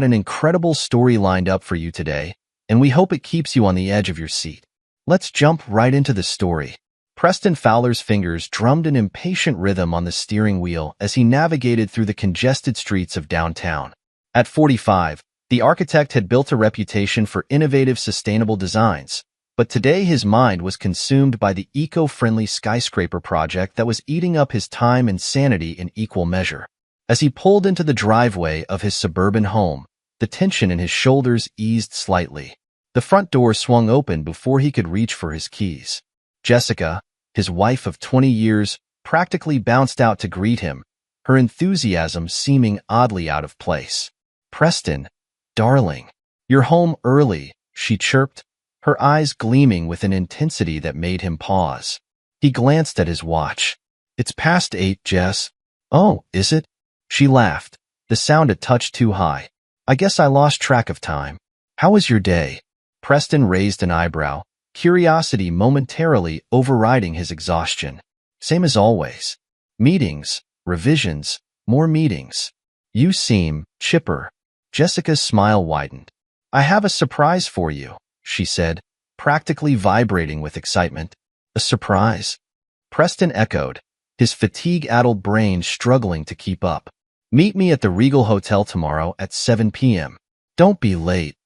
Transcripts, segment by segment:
An incredible story lined up for you today, and we hope it keeps you on the edge of your seat. Let's jump right into the story. Preston Fowler's fingers drummed an impatient rhythm on the steering wheel as he navigated through the congested streets of downtown. At 45, the architect had built a reputation for innovative, sustainable designs, but today his mind was consumed by the eco-friendly skyscraper project that was eating up his time and sanity in equal measure. As he pulled into the driveway of his suburban home, the tension in his shoulders eased slightly. The front door swung open before he could reach for his keys. Jessica, his wife of 20 years, practically bounced out to greet him, her enthusiasm seeming oddly out of place. "Preston, darling, you're home early," she chirped, her eyes gleaming with an intensity that made him pause. He glanced at his watch. "It's past 8, Jess." "Oh, is it?" She laughed, the sound a touch too high. "I guess I lost track of time. How was your day?" Preston raised an eyebrow, curiosity momentarily overriding his exhaustion. "Same as always. Meetings, revisions, more meetings." "You seem chipper." Jessica's smile widened. "I have a surprise for you," she said, practically vibrating with excitement. "A surprise?" Preston echoed, his fatigue-addled brain struggling to keep up. "Meet me at the Regal Hotel tomorrow at 7 p.m. Don't be late."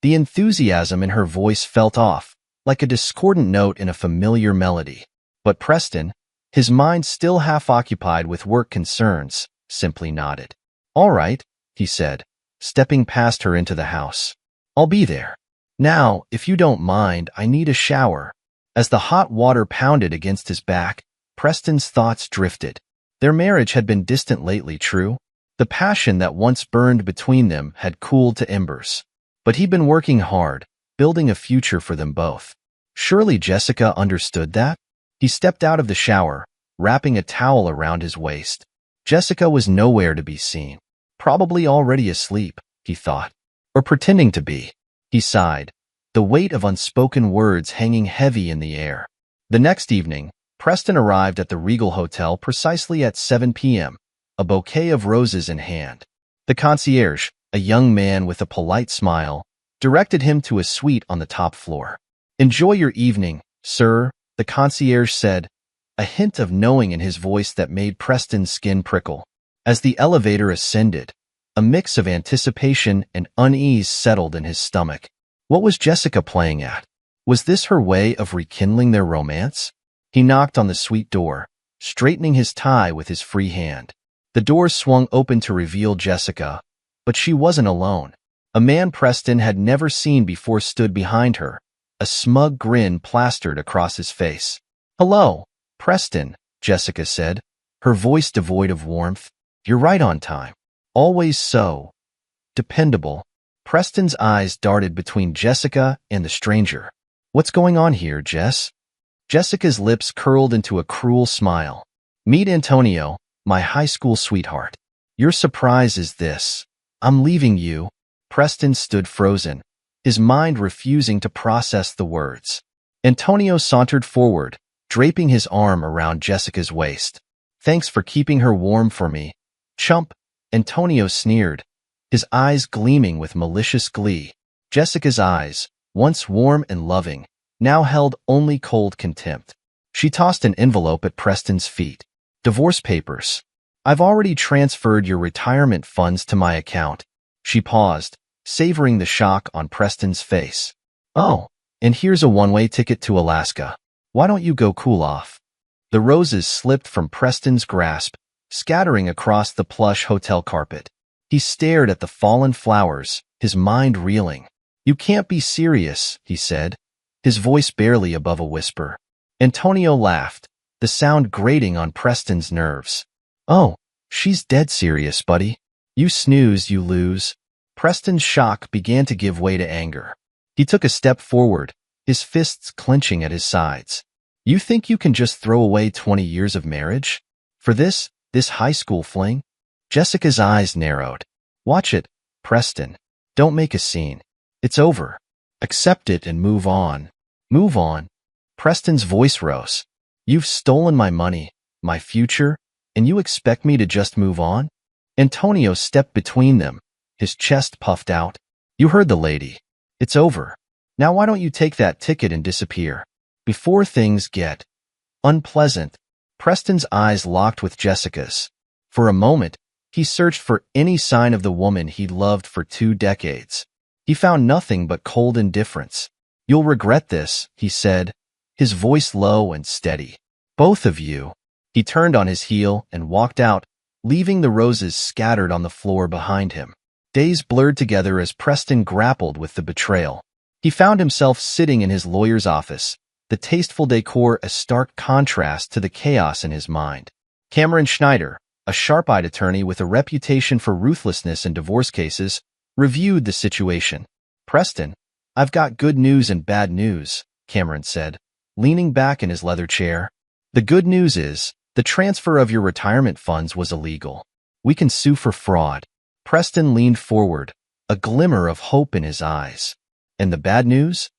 The enthusiasm in her voice felt off, like a discordant note in a familiar melody. But Preston, his mind still half occupied with work concerns, simply nodded. "All right," he said, stepping past her into the house. "I'll be there. Now, if you don't mind, I need a shower." As the hot water pounded against his back, Preston's thoughts drifted. Their marriage had been distant lately, true. The passion that once burned between them had cooled to embers. But he'd been working hard, building a future for them both. Surely Jessica understood that? He stepped out of the shower, wrapping a towel around his waist. Jessica was nowhere to be seen. Probably already asleep, he thought. Or pretending to be. He sighed, the weight of unspoken words hanging heavy in the air. The next evening, Preston arrived at the Regal Hotel precisely at 7 p.m., a bouquet of roses in hand. The concierge, a young man with a polite smile, directed him to a suite on the top floor. "Enjoy your evening, sir," the concierge said, a hint of knowing in his voice that made Preston's skin prickle. As the elevator ascended, a mix of anticipation and unease settled in his stomach. What was Jessica playing at? Was this her way of rekindling their romance? He knocked on the suite door, straightening his tie with his free hand. The doors swung open to reveal Jessica, but she wasn't alone. A man Preston had never seen before stood behind her, a smug grin plastered across his face. "Hello, Preston," Jessica said, her voice devoid of warmth. "You're right on time. Always so dependable." Preston's eyes darted between Jessica and the stranger. "What's going on here, Jess?" Jessica's lips curled into a cruel smile. "Meet Antonio, my high school sweetheart." "Your surprise is this. I'm leaving you." Preston stood frozen, his mind refusing to process the words. Antonio sauntered forward, draping his arm around Jessica's waist. "Thanks for keeping her warm for me, chump," Antonio sneered, his eyes gleaming with malicious glee. Jessica's eyes, once warm and loving, now held only cold contempt. She tossed an envelope at Preston's feet. "Divorce papers. I've already transferred your retirement funds to my account." She paused, savoring the shock on Preston's face. "Oh, and here's a one-way ticket to Alaska. Why don't you go cool off?" The roses slipped from Preston's grasp, scattering across the plush hotel carpet. He stared at the fallen flowers, his mind reeling. "You can't be serious," he said, his voice barely above a whisper. Antonio laughed, the sound grating on Preston's nerves. "Oh, she's dead serious, buddy. You snooze, you lose." Preston's shock began to give way to anger. He took a step forward, his fists clenching at his sides. "You think you can just throw away 20 years of marriage? For this high school fling?" Jessica's eyes narrowed. "Watch it, Preston. Don't make a scene. It's over. Accept it and move on." "Move on?" Preston's voice rose. "You've stolen my money, my future, and you expect me to just move on?" Antonio stepped between them, His chest puffed out. You heard the lady. It's over. Now why don't you take that ticket and disappear? Before things get unpleasant. Preston's eyes locked with Jessica's. For a moment, he searched for any sign of the woman he'd loved for 2 decades. He found nothing but cold indifference. You'll regret this, he said, his voice low and steady. Both of you. He turned on his heel and walked out, leaving the roses scattered on the floor behind him. Days blurred together as Preston grappled with the betrayal. He found himself sitting in his lawyer's office, the tasteful decor a stark contrast to the chaos in his mind. Cameron Schneider, a sharp-eyed attorney with a reputation for ruthlessness in divorce cases, reviewed the situation. Preston, I've got good news and bad news, Cameron said, leaning back in his leather chair. The good news is, the transfer of your retirement funds was illegal. We can sue for fraud. Preston leaned forward, a glimmer of hope in his eyes. And the bad news?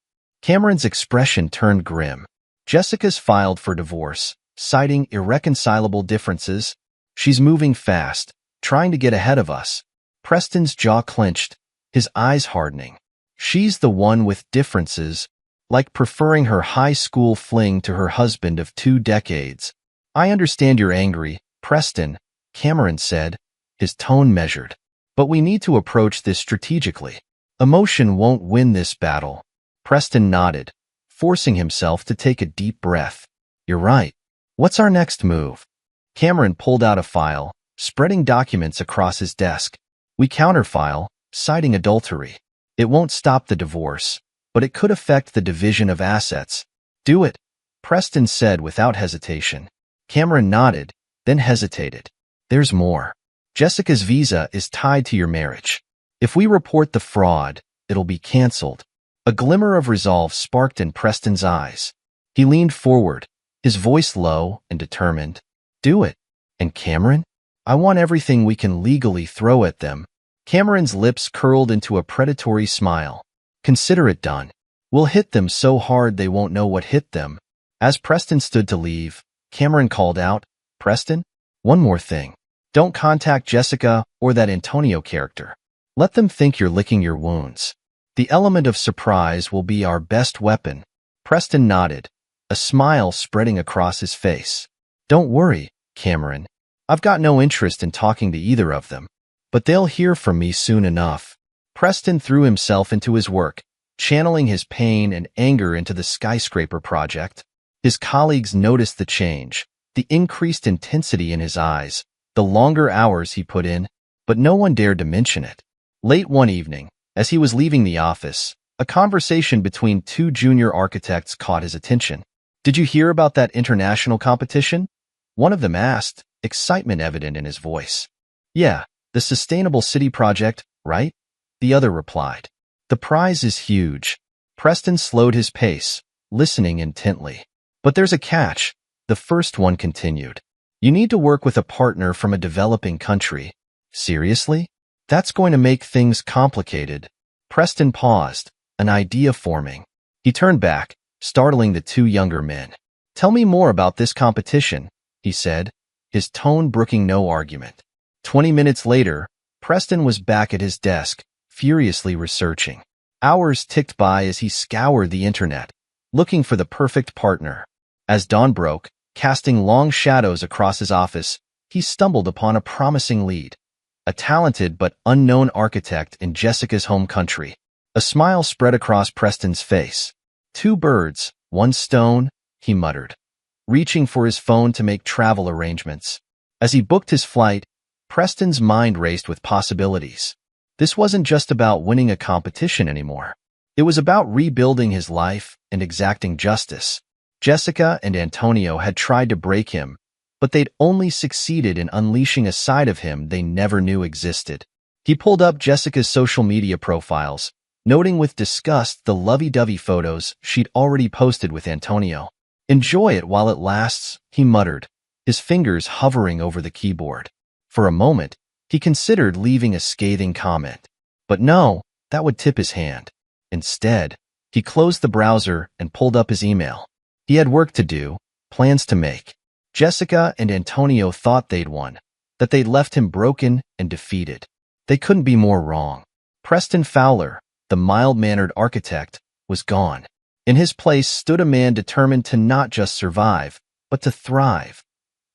Cameron's expression turned grim. Jessica's filed for divorce, citing irreconcilable differences. She's moving fast, trying to get ahead of us. Preston's jaw clenched, his eyes hardening. She's the one with differences, like preferring her high school fling to her husband of 2 decades. I understand you're angry, Preston, Cameron said, his tone measured. But we need to approach this strategically. Emotion won't win this battle. Preston nodded, forcing himself to take a deep breath. You're right. What's our next move? Cameron pulled out a file, spreading documents across his desk. We counterfile, citing adultery. It won't stop the divorce, but it could affect the division of assets. Do it, Preston said without hesitation. Cameron nodded, then hesitated. There's more. Jessica's visa is tied to your marriage. If we report the fraud, it'll be canceled. A glimmer of resolve sparked in Preston's eyes. He leaned forward, his voice low and determined. Do it. And Cameron? I want everything we can legally throw at them. Cameron's lips curled into a predatory smile. Consider it done. We'll hit them so hard they won't know what hit them. As Preston stood to leave, Cameron called out, Preston, one more thing. Don't contact Jessica or that Antonio character. Let them think you're licking your wounds. The element of surprise will be our best weapon. Preston nodded, a smile spreading across his face. Don't worry, Cameron. I've got no interest in talking to either of them. But they'll hear from me soon enough. Preston threw himself into his work, channeling his pain and anger into the skyscraper project. His colleagues noticed the change, the increased intensity in his eyes, the longer hours he put in, but no one dared to mention it. Late one evening, as he was leaving the office, a conversation between 2 junior architects caught his attention. Did you hear about that international competition? One of them asked, excitement evident in his voice. Yeah, the Sustainable City Project, right? The other replied. The prize is huge. Preston slowed his pace, listening intently. But there's a catch, the first one continued. You need to work with a partner from a developing country. Seriously? That's going to make things complicated. Preston paused, an idea forming. He turned back, startling the 2 younger men. Tell me more about this competition, he said, his tone brooking no argument. 20 minutes later, Preston was back at his desk, furiously researching. Hours ticked by as he scoured the internet, looking for the perfect partner. As dawn broke, casting long shadows across his office, he stumbled upon a promising lead. A talented but unknown architect in Jessica's home country. A smile spread across Preston's face. 2 birds, 1 stone, he muttered, reaching for his phone to make travel arrangements. As he booked his flight, Preston's mind raced with possibilities. This wasn't just about winning a competition anymore. It was about rebuilding his life and exacting justice. Jessica and Antonio had tried to break him, but they'd only succeeded in unleashing a side of him they never knew existed. He pulled up Jessica's social media profiles, noting with disgust the lovey-dovey photos she'd already posted with Antonio. Enjoy it while it lasts, he muttered, his fingers hovering over the keyboard. For a moment, he considered leaving a scathing comment. But no, that would tip his hand. Instead, he closed the browser and pulled up his email. He had work to do, plans to make. Jessica and Antonio thought they'd won, that they'd left him broken and defeated. They couldn't be more wrong. Preston Fowler, the mild-mannered architect, was gone. In his place stood a man determined to not just survive, but to thrive,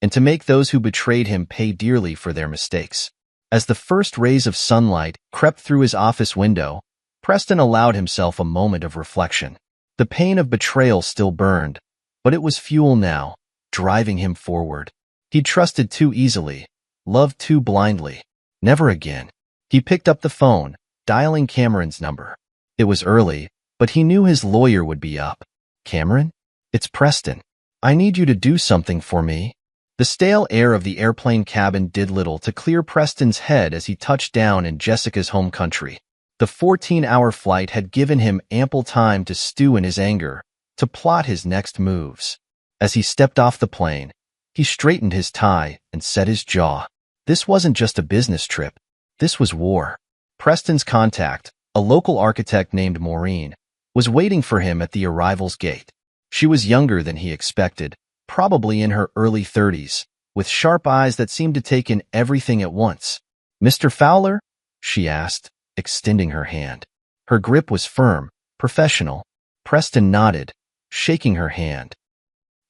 and to make those who betrayed him pay dearly for their mistakes. As the first rays of sunlight crept through his office window, Preston allowed himself a moment of reflection. The pain of betrayal still burned, but it was fuel now, driving him forward. He trusted too easily, loved too blindly. Never again. He picked up the phone, dialing Cameron's number. It was early, but he knew his lawyer would be up. Cameron? It's Preston. I need you to do something for me. The stale air of the airplane cabin did little to clear Preston's head as he touched down in Jessica's home country. The 14-hour flight had given him ample time to stew in his anger, to plot his next moves. As he stepped off the plane, he straightened his tie and set his jaw. This wasn't just a business trip. This was war. Preston's contact, a local architect named Maureen, was waiting for him at the arrival's gate. She was younger than he expected, probably in her early 30s, with sharp eyes that seemed to take in everything at once. "Mr. Fowler?" she asked, extending her hand. Her grip was firm, professional. Preston nodded, shaking her hand.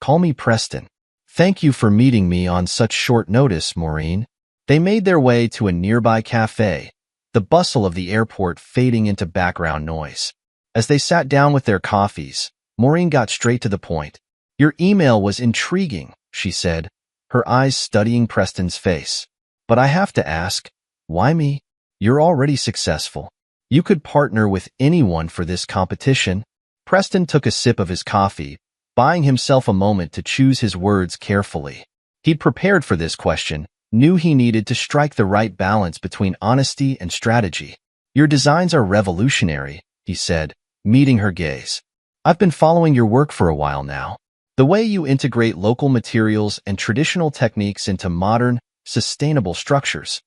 "Call me Preston. Thank you for meeting me on such short notice, Maureen." They made their way to a nearby cafe, the bustle of the airport fading into background noise. As they sat down with their coffees, Maureen got straight to the point. "Your email was intriguing," she said, her eyes studying Preston's face. "But I have to ask, why me? You're already successful. You could partner with anyone for this competition." Preston took a sip of his coffee, buying himself a moment to choose his words carefully. He'd prepared for this question, knew he needed to strike the right balance between honesty and strategy. "Your designs are revolutionary," he said, meeting her gaze. "I've been following your work for a while now. The way you integrate local materials and traditional techniques into modern, sustainable structures.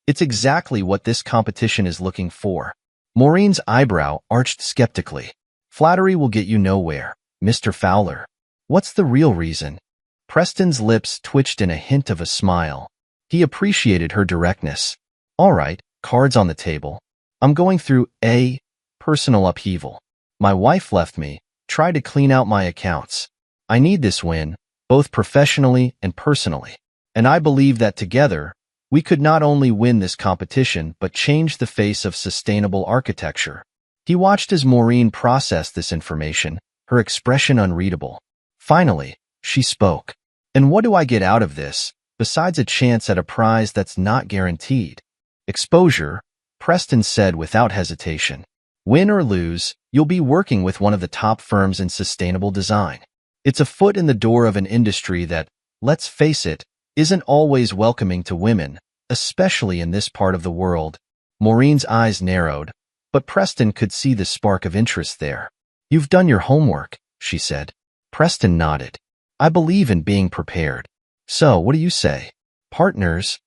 It's exactly what this competition is looking for." Maureen's eyebrow arched skeptically. "Flattery will get you nowhere, Mr. Fowler. What's the real reason?" Preston's lips twitched in a hint of a smile. He appreciated her directness. "All right, cards on the table. I'm going through a personal upheaval. My wife left me, tried to clean out my accounts. I need this win, both professionally and personally. And I believe that together, we could not only win this competition but change the face of sustainable architecture." He watched as Maureen processed this information, her expression unreadable. Finally, she spoke. "And what do I get out of this, besides a chance at a prize that's not guaranteed?" "Exposure," Preston said without hesitation. "Win or lose, you'll be working with one of the top firms in sustainable design. It's a foot in the door of an industry that, let's face it, isn't always welcoming to women, especially in this part of the world." Maureen's eyes narrowed, but Preston could see the spark of interest there. "You've done your homework," she said. Preston nodded. "I believe in being prepared. So, what do you say? Partners?"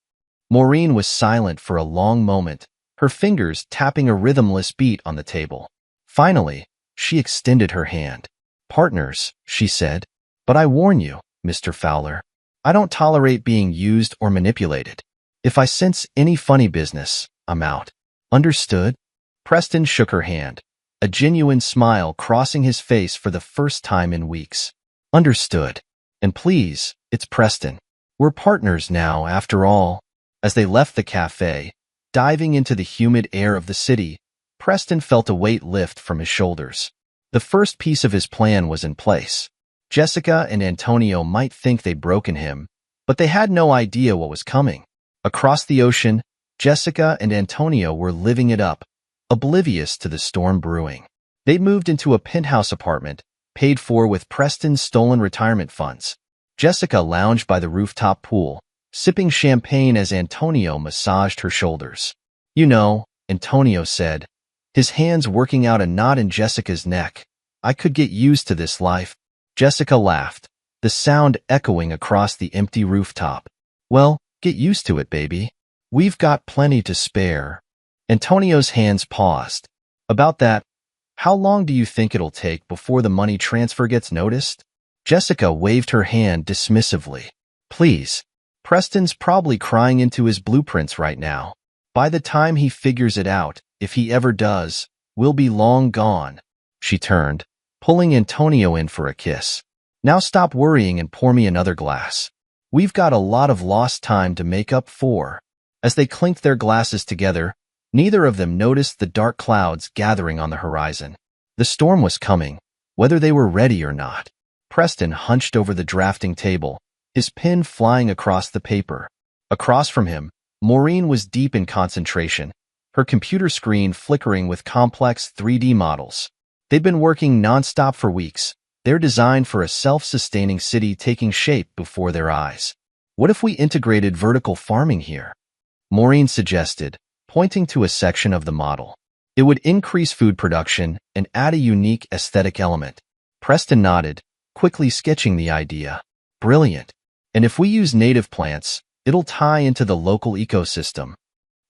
Maureen was silent for a long moment, her fingers tapping a rhythmless beat on the table. Finally, she extended her hand. "Partners," she said. "But I warn you, Mr. Fowler, I don't tolerate being used or manipulated. If I sense any funny business, I'm out. Understood?" Preston shook her hand, a genuine smile crossing his face for the first time in weeks. "Understood. And please, it's Preston. We're partners now, after all." As they left the cafe, diving into the humid air of the city, Preston felt a weight lift from his shoulders. The first piece of his plan was in place. Jessica and Antonio might think they'd broken him, but they had no idea what was coming. Across the ocean, Jessica and Antonio were living it up, oblivious to the storm brewing. They'd moved into a penthouse apartment, paid for with Preston's stolen retirement funds. Jessica lounged by the rooftop pool, sipping champagne as Antonio massaged her shoulders. "You know," Antonio said, his hands working out a knot in Jessica's neck, "I could get used to this life." Jessica laughed, the sound echoing across the empty rooftop. "Well, get used to it, baby. We've got plenty to spare." Antonio's hands paused. "About that, how long do you think it'll take before the money transfer gets noticed?" Jessica waved her hand dismissively. "Please. Preston's probably crying into his blueprints right now. By the time he figures it out, if he ever does, we'll be long gone. She turned, pulling Antonio in for a kiss. Now stop worrying and pour me another glass. We've got a lot of lost time to make up for. As they clinked their glasses together, neither of them noticed the dark clouds gathering on the horizon. The storm was coming, whether they were ready or not. Preston hunched over the drafting table, his pen flying across the paper. Across from him, Maureen was deep in concentration, her computer screen flickering with complex 3D models. They'd been working nonstop for weeks, their design for a self-sustaining city taking shape before their eyes. What if we integrated vertical farming here? Maureen suggested, pointing to a section of the model. It would increase food production and add a unique aesthetic element. Preston nodded, quickly sketching the idea. Brilliant. And if we use native plants, it'll tie into the local ecosystem.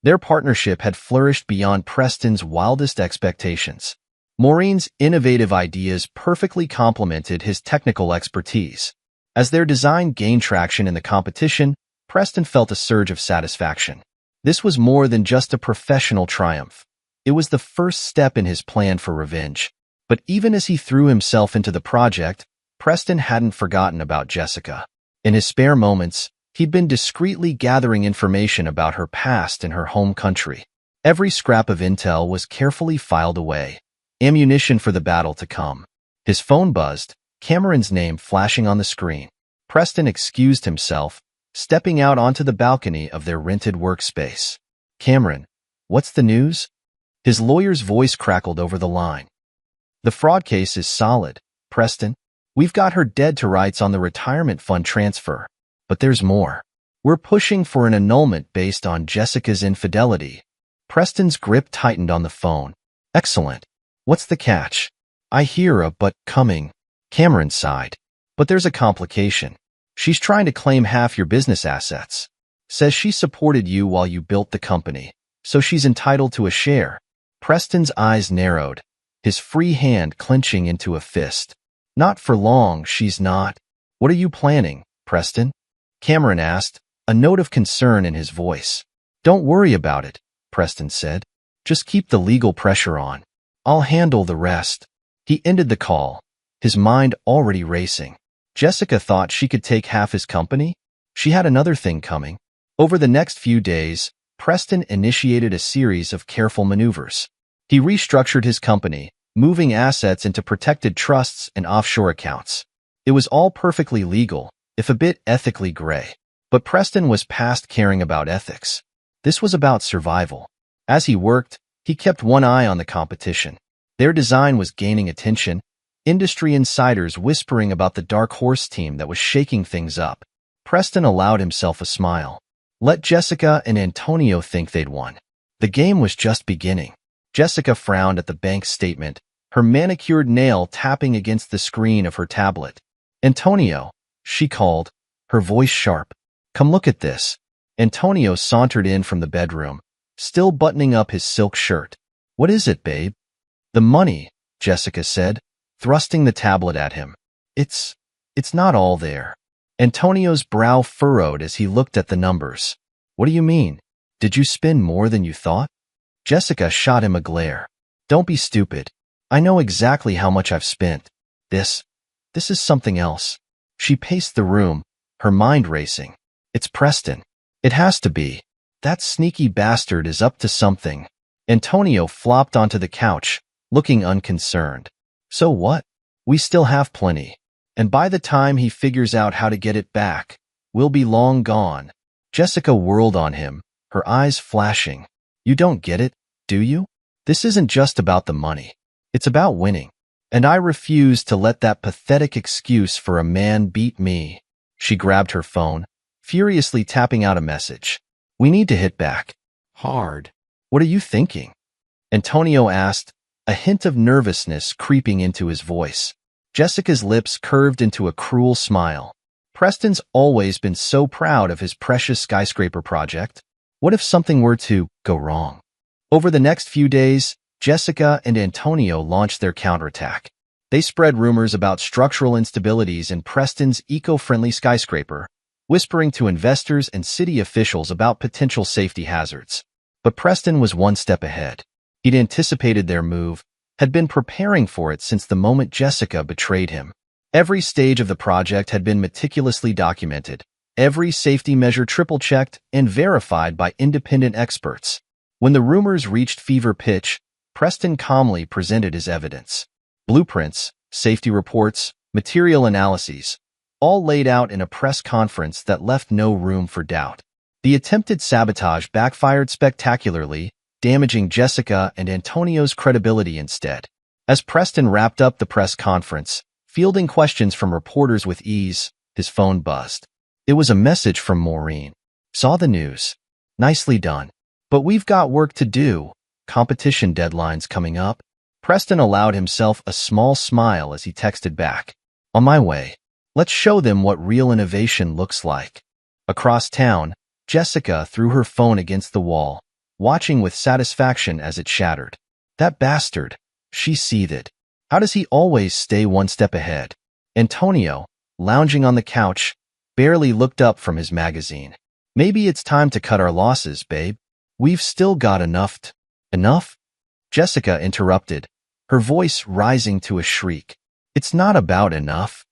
Their partnership had flourished beyond Preston's wildest expectations. Maureen's innovative ideas perfectly complemented his technical expertise. As their design gained traction in the competition, Preston felt a surge of satisfaction. This was more than just a professional triumph. It was the first step in his plan for revenge. But even as he threw himself into the project, Preston hadn't forgotten about Jessica. In his spare moments, he'd been discreetly gathering information about her past and her home country. Every scrap of intel was carefully filed away, ammunition for the battle to come. His phone buzzed, Cameron's name flashing on the screen. Preston excused himself, stepping out onto the balcony of their rented workspace. Cameron, what's the news? His lawyer's voice crackled over the line. The fraud case is solid, Preston. We've got her dead to rights on the retirement fund transfer. But there's more. We're pushing for an annulment based on Jessica's infidelity. Preston's grip tightened on the phone. Excellent. What's the catch? I hear a but coming. Cameron sighed. But there's a complication. She's trying to claim half your business assets. Says she supported you while you built the company, so she's entitled to a share. Preston's eyes narrowed, his free hand clenching into a fist. Not for long, she's not. What are you planning, Preston? Cameron asked, a note of concern in his voice. Don't worry about it, Preston said. Just keep the legal pressure on. I'll handle the rest. He ended the call, his mind already racing. Jessica thought she could take half his company? She had another thing coming. Over the next few days, Preston initiated a series of careful maneuvers. He restructured his company, moving assets into protected trusts and offshore accounts. It was all perfectly legal, if a bit ethically gray. But Preston was past caring about ethics. This was about survival. As he worked, he kept one eye on the competition. Their design was gaining attention, industry insiders whispering about the dark horse team that was shaking things up. Preston allowed himself a smile. Let Jessica and Antonio think they'd won. The game was just beginning. Jessica frowned at the bank statement, her manicured nail tapping against the screen of her tablet. Antonio, she called, her voice sharp. Come look at this. Antonio sauntered in from the bedroom, still buttoning up his silk shirt. What is it, babe? The money, Jessica said, thrusting the tablet at him. It's not all there. Antonio's brow furrowed as he looked at the numbers. What do you mean? Did you spend more than you thought? Jessica shot him a glare. Don't be stupid. I know exactly how much I've spent. This is something else. She paced the room, her mind racing. It's Preston. It has to be. That sneaky bastard is up to something. Antonio flopped onto the couch, looking unconcerned. So what? We still have plenty. And by the time he figures out how to get it back, we'll be long gone. Jessica whirled on him, her eyes flashing. You don't get it, do you? This isn't just about the money. It's about winning. And I refuse to let that pathetic excuse for a man beat me. She grabbed her phone, furiously tapping out a message. We need to hit back. Hard. What are you thinking? Antonio asked, a hint of nervousness creeping into his voice. Jessica's lips curved into a cruel smile. Preston's always been so proud of his precious skyscraper project. What if something were to go wrong? Over the next few days, Jessica and Antonio launched their counterattack. They spread rumors about structural instabilities in Preston's eco-friendly skyscraper, whispering to investors and city officials about potential safety hazards. But Preston was one step ahead. He'd anticipated their move, had been preparing for it since the moment Jessica betrayed him. Every stage of the project had been meticulously documented, every safety measure triple-checked and verified by independent experts. When the rumors reached fever pitch, Preston calmly presented his evidence. Blueprints, safety reports, material analyses, all laid out in a press conference that left no room for doubt. The attempted sabotage backfired spectacularly, damaging Jessica and Antonio's credibility instead. As Preston wrapped up the press conference, fielding questions from reporters with ease, his phone buzzed. It was a message from Maureen. Saw the news. Nicely done. But we've got work to do. Competition deadlines coming up. Preston allowed himself a small smile as he texted back. On my way. Let's show them what real innovation looks like. Across town, Jessica threw her phone against the wall, watching with satisfaction as it shattered. That bastard, she seethed. How does he always stay one step ahead? Antonio, lounging on the couch, barely looked up from his magazine. Maybe it's time to cut our losses, babe. We've still got enough. Enough? Jessica interrupted, her voice rising to a shriek. It's not about enough.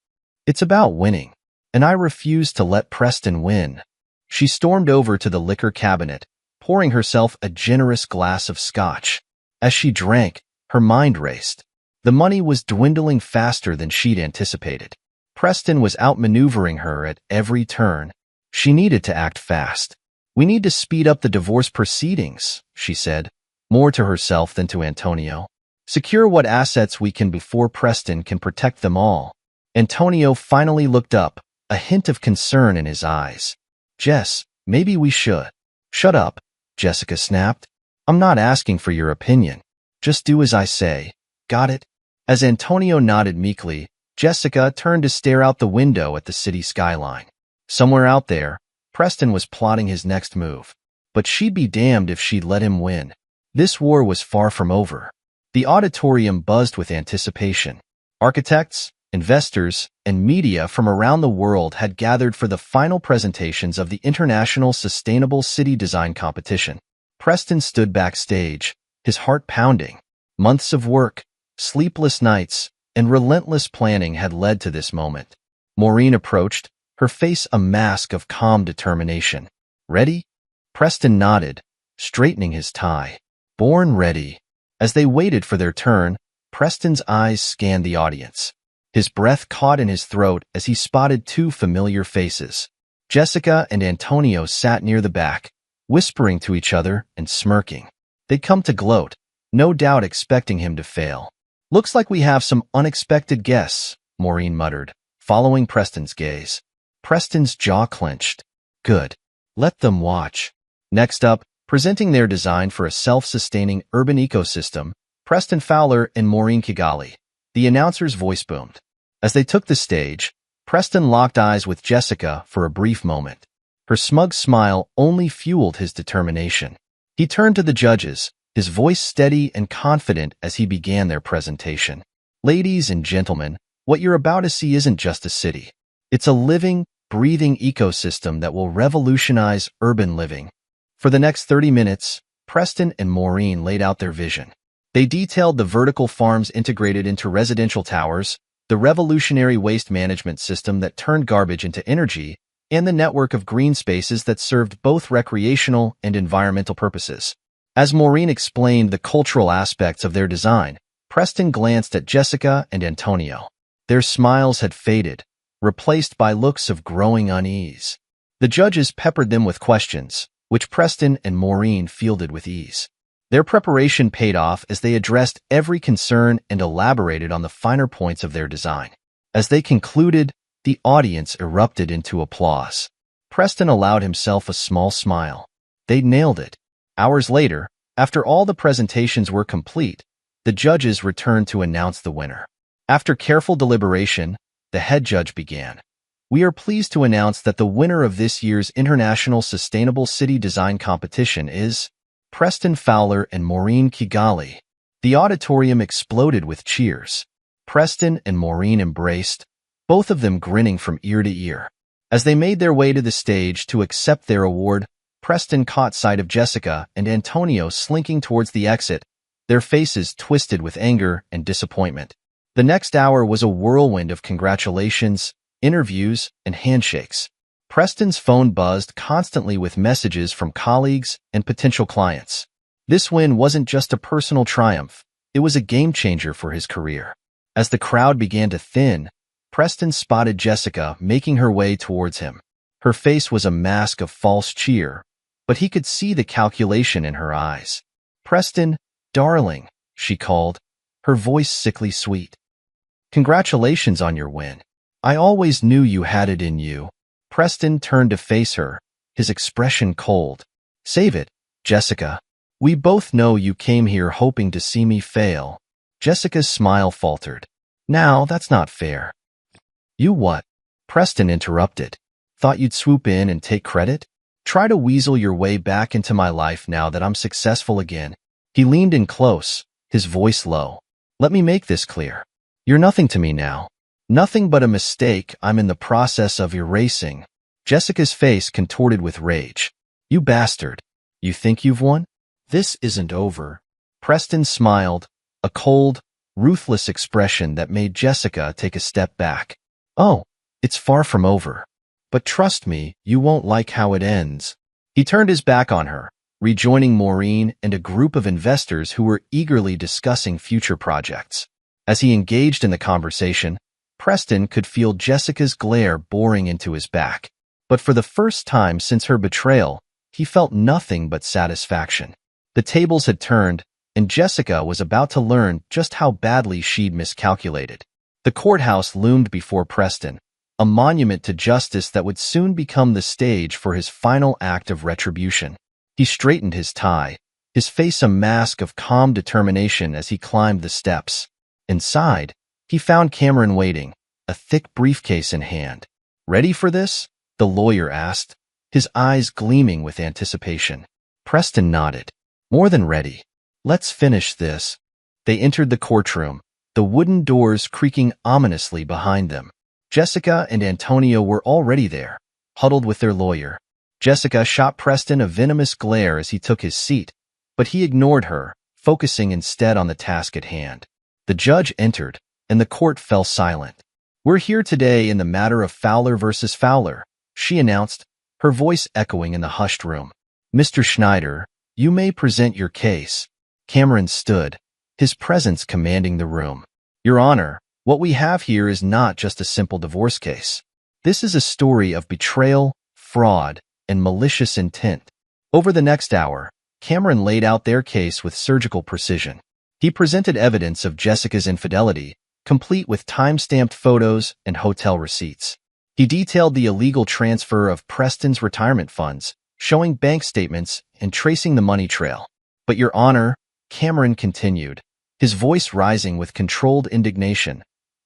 It's about winning. And I refuse to let Preston win. She stormed over to the liquor cabinet, pouring herself a generous glass of scotch. As she drank, her mind raced. The money was dwindling faster than she'd anticipated. Preston was outmaneuvering her at every turn. She needed to act fast. We need to speed up the divorce proceedings, she said, more to herself than to Antonio. Secure what assets we can before Preston can protect them all. Antonio finally looked up, a hint of concern in his eyes. Jess, maybe we should. Shut up, Jessica snapped. I'm not asking for your opinion. Just do as I say. Got it? As Antonio nodded meekly, Jessica turned to stare out the window at the city skyline. Somewhere out there, Preston was plotting his next move. But she'd be damned if she'd let him win. This war was far from over. The auditorium buzzed with anticipation. Architects, investors, and media from around the world had gathered for the final presentations of the International Sustainable City Design Competition. Preston stood backstage, his heart pounding. Months of work, sleepless nights, and relentless planning had led to this moment. Maureen approached, her face a mask of calm determination. Ready? Preston nodded, straightening his tie. Born ready. As they waited for their turn, Preston's eyes scanned the audience. His breath caught in his throat as he spotted two familiar faces. Jessica and Antonio sat near the back, whispering to each other and smirking. They'd come to gloat, no doubt expecting him to fail. Looks like we have some unexpected guests, Maureen muttered, following Preston's gaze. Preston's jaw clenched. Good. Let them watch. Next up, presenting their design for a self-sustaining urban ecosystem, Preston Fowler and Maureen Kigali. The announcer's voice boomed. As they took the stage, Preston locked eyes with Jessica for a brief moment. Her smug smile only fueled his determination. He turned to the judges, his voice steady and confident as he began their presentation. Ladies and gentlemen, what you're about to see isn't just a city. It's a living, breathing ecosystem that will revolutionize urban living. For the next 30 minutes, Preston and Maureen laid out their vision. They detailed the vertical farms integrated into residential towers, the revolutionary waste management system that turned garbage into energy, and the network of green spaces that served both recreational and environmental purposes. As Maureen explained the cultural aspects of their design, Preston glanced at Jessica and Antonio. Their smiles had faded, replaced by looks of growing unease. The judges peppered them with questions, which Preston and Maureen fielded with ease. Their preparation paid off as they addressed every concern and elaborated on the finer points of their design. As they concluded, the audience erupted into applause. Preston allowed himself a small smile. They'd nailed it. Hours later, after all the presentations were complete, the judges returned to announce the winner. After careful deliberation, the head judge began. We are pleased to announce that the winner of this year's International Sustainable City Design Competition is Preston Fowler and Maureen Kigali. The auditorium exploded with cheers. Preston and Maureen embraced, both of them grinning from ear to ear. As they made their way to the stage to accept their award, Preston caught sight of Jessica and Antonio slinking towards the exit, their faces twisted with anger and disappointment. The next hour was a whirlwind of congratulations, interviews, and handshakes. Preston's phone buzzed constantly with messages from colleagues and potential clients. This win wasn't just a personal triumph, it was a game-changer for his career. As the crowd began to thin, Preston spotted Jessica making her way towards him. Her face was a mask of false cheer, but he could see the calculation in her eyes. "Preston, darling," she called, her voice sickly sweet. "Congratulations on your win. I always knew you had it in you." Preston turned to face her, his expression cold. "Save it, Jessica. We both know you came here hoping to see me fail." Jessica's smile faltered. "Now, that's not fair." "You what?" Preston interrupted. "Thought you'd swoop in and take credit? Try to weasel your way back into my life now that I'm successful again." He leaned in close, his voice low. "Let me make this clear. You're nothing to me now. Nothing but a mistake I'm in the process of erasing." Jessica's face contorted with rage. "You bastard. You think you've won? This isn't over." Preston smiled, a cold, ruthless expression that made Jessica take a step back. "Oh, it's far from over. But trust me, you won't like how it ends." He turned his back on her, rejoining Maureen and a group of investors who were eagerly discussing future projects. As he engaged in the conversation, Preston could feel Jessica's glare boring into his back. But for the first time since her betrayal, he felt nothing but satisfaction. The tables had turned, and Jessica was about to learn just how badly she'd miscalculated. The courthouse loomed before Preston, a monument to justice that would soon become the stage for his final act of retribution. He straightened his tie, his face a mask of calm determination as he climbed the steps. Inside, he found Cameron waiting, a thick briefcase in hand. "Ready for this?" the lawyer asked, his eyes gleaming with anticipation. Preston nodded. "More than ready. Let's finish this." They entered the courtroom, the wooden doors creaking ominously behind them. Jessica and Antonio were already there, huddled with their lawyer. Jessica shot Preston a venomous glare as he took his seat, but he ignored her, focusing instead on the task at hand. The judge entered, and the court fell silent. "We're here today in the matter of Fowler versus Fowler," she announced, her voice echoing in the hushed room. "Mr. Schneider, you may present your case." Cameron stood, his presence commanding the room. "Your Honor, what we have here is not just a simple divorce case. This is a story of betrayal, fraud, and malicious intent." Over the next hour, Cameron laid out their case with surgical precision. He presented evidence of Jessica's infidelity, complete with time-stamped photos and hotel receipts. He detailed the illegal transfer of Preston's retirement funds, showing bank statements and tracing the money trail. "But Your Honor," Cameron continued, his voice rising with controlled indignation,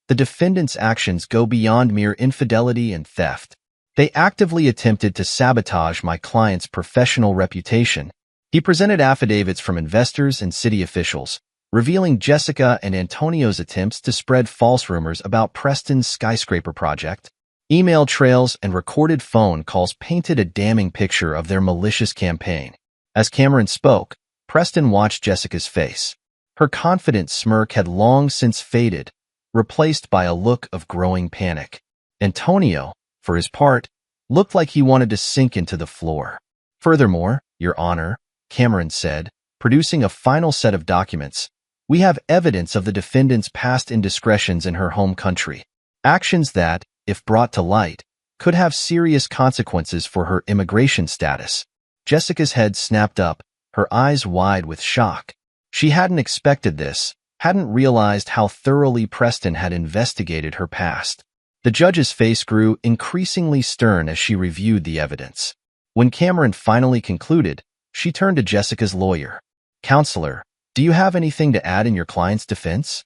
"the defendant's actions go beyond mere infidelity and theft. They actively attempted to sabotage my client's professional reputation." He presented affidavits from investors and city officials, revealing Jessica and Antonio's attempts to spread false rumors about Preston's skyscraper project. Email trails and recorded phone calls painted a damning picture of their malicious campaign. As Cameron spoke, Preston watched Jessica's face. Her confident smirk had long since faded, replaced by a look of growing panic. Antonio, for his part, looked like he wanted to sink into the floor. "Furthermore, Your Honor," Cameron said, producing a final set of documents, "we have evidence of the defendant's past indiscretions in her home country. Actions that, if brought to light, could have serious consequences for her immigration status." Jessica's head snapped up, her eyes wide with shock. She hadn't expected this, hadn't realized how thoroughly Preston had investigated her past. The judge's face grew increasingly stern as she reviewed the evidence. When Cameron finally concluded, she turned to Jessica's lawyer. "Counselor, do you have anything to add in your client's defense?"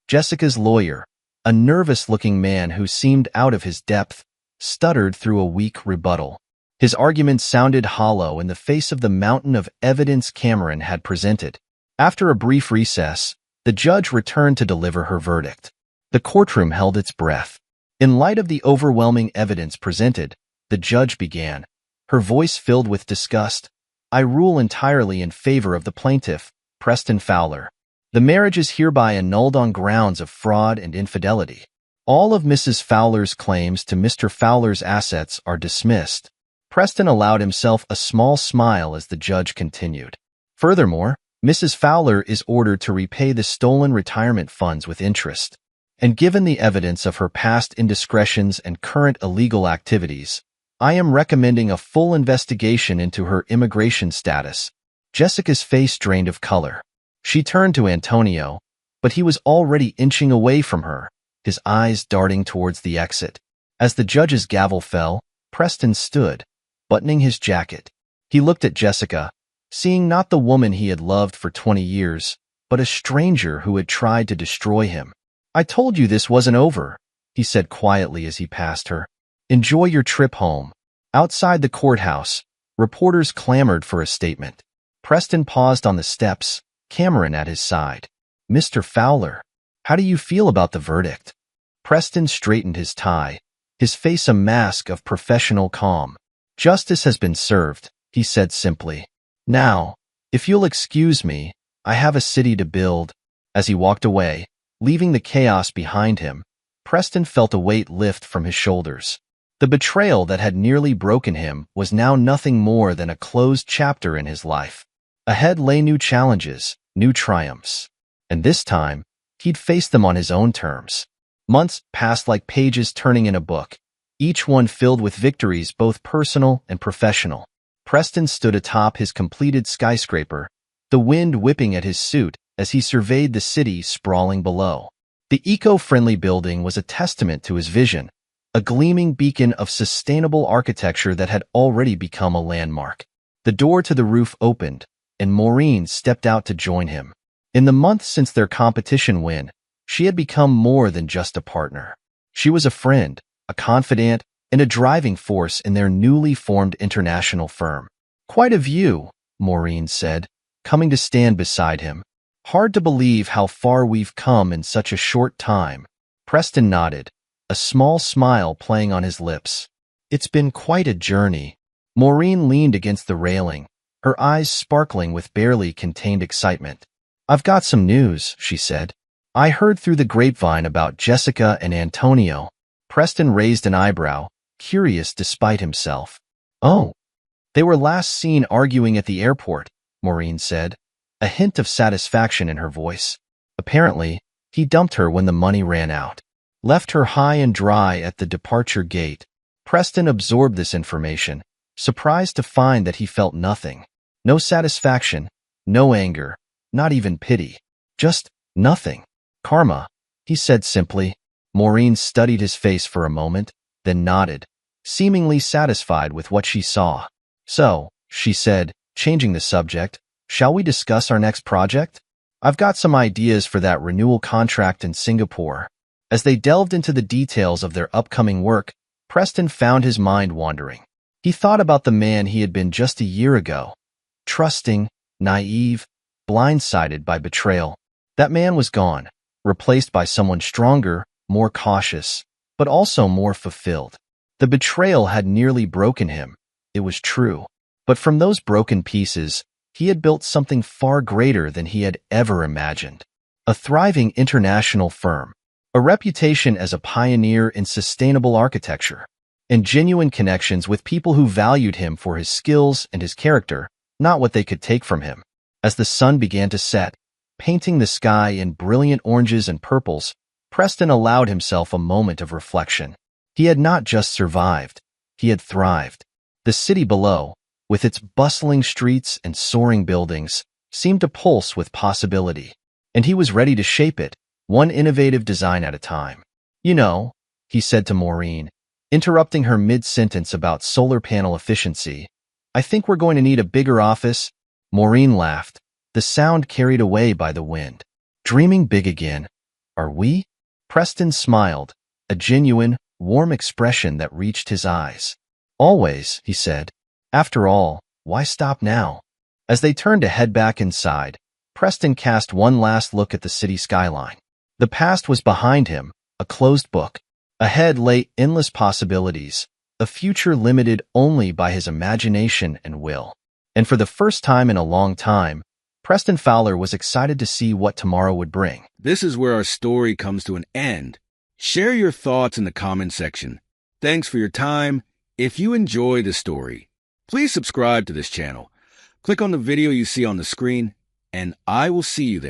Jessica's lawyer, a nervous-looking man who seemed out of his depth, stuttered through a weak rebuttal. His argument sounded hollow in the face of the mountain of evidence Cameron had presented. After a brief recess, the judge returned to deliver her verdict. The courtroom held its breath. In light of the overwhelming evidence presented, the judge began, her voice filled with disgust. "I rule entirely in favor of the plaintiff, Preston Fowler. The marriage is hereby annulled on grounds of fraud and infidelity. All of Mrs. Fowler's claims to Mr. Fowler's assets are dismissed." Preston allowed himself a small smile as the judge continued. "Furthermore, Mrs. Fowler is ordered to repay the stolen retirement funds with interest. And given the evidence of her past indiscretions and current illegal activities, I am recommending a full investigation into her immigration status." Jessica's face drained of color. She turned to Antonio, but he was already inching away from her, his eyes darting towards the exit. As the judge's gavel fell, Preston stood, buttoning his jacket. He looked at Jessica, seeing not the woman he had loved for 20 years, but a stranger who had tried to destroy him. "I told you this wasn't over," he said quietly as he passed her. "Enjoy your trip home." Outside the courthouse, reporters clamored for a statement. Preston paused on the steps, Cameron at his side. "Mr. Fowler, how do you feel about the verdict?" Preston straightened his tie, his face a mask of professional calm. "Justice has been served," he said simply. "Now, if you'll excuse me, I have a city to build." As he walked away, leaving the chaos behind him, Preston felt a weight lift from his shoulders. The betrayal that had nearly broken him was now nothing more than a closed chapter in his life. Ahead lay new challenges, new triumphs. And this time, he'd face them on his own terms. Months passed like pages turning in a book, each one filled with victories both personal and professional. Preston stood atop his completed skyscraper, the wind whipping at his suit as he surveyed the city sprawling below. The eco-friendly building was a testament to his vision, a gleaming beacon of sustainable architecture that had already become a landmark. The door to the roof opened, and Maureen stepped out to join him. In the months since their competition win, she had become more than just a partner. She was a friend, a confidant, and a driving force in their newly formed international firm. "Quite a view," Maureen said, coming to stand beside him. "Hard to believe how far we've come in such a short time." Preston nodded, a small smile playing on his lips. "It's been quite a journey." Maureen leaned against the railing, her eyes sparkling with barely contained excitement. "I've got some news," she said. "I heard through the grapevine about Jessica and Antonio." Preston raised an eyebrow, curious despite himself. "Oh, they were last seen arguing at the airport," Maureen said, a hint of satisfaction in her voice. "Apparently, he dumped her when the money ran out. Left her high and dry at the departure gate." Preston absorbed this information, surprised to find that he felt nothing. No satisfaction, no anger, not even pity. Just nothing. "Karma," he said simply. Maureen studied his face for a moment, then nodded, seemingly satisfied with what she saw. "So," she said, changing the subject, "shall we discuss our next project? I've got some ideas for that renewal contract in Singapore." As they delved into the details of their upcoming work, Preston found his mind wandering. He thought about the man he had been just a year ago. Trusting, naive, blindsided by betrayal. That man was gone, replaced by someone stronger, more cautious, but also more fulfilled. The betrayal had nearly broken him, it was true. But from those broken pieces, he had built something far greater than he had ever imagined. A thriving international firm, a reputation as a pioneer in sustainable architecture, and genuine connections with people who valued him for his skills and his character, not what they could take from him. As the sun began to set, painting the sky in brilliant oranges and purples, Preston allowed himself a moment of reflection. He had not just survived, he had thrived. The city below, with its bustling streets and soaring buildings, seemed to pulse with possibility, and he was ready to shape it, one innovative design at a time. "You know," he said to Maureen, interrupting her mid-sentence about solar panel efficiency, "I think we're going to need a bigger office." Maureen laughed, the sound carried away by the wind. "Dreaming big again, are we?" Preston smiled, a genuine, warm expression that reached his eyes. "Always," he said. "After all, why stop now?" As they turned to head back inside, Preston cast one last look at the city skyline. The past was behind him, a closed book. Ahead lay endless possibilities, a future limited only by his imagination and will. And for the first time in a long time, Preston Fowler was excited to see what tomorrow would bring. This is where our story comes to an end. Share your thoughts in the comment section. Thanks for your time. If you enjoy the story, please subscribe to this channel. Click on the video you see on the screen, and I will see you there.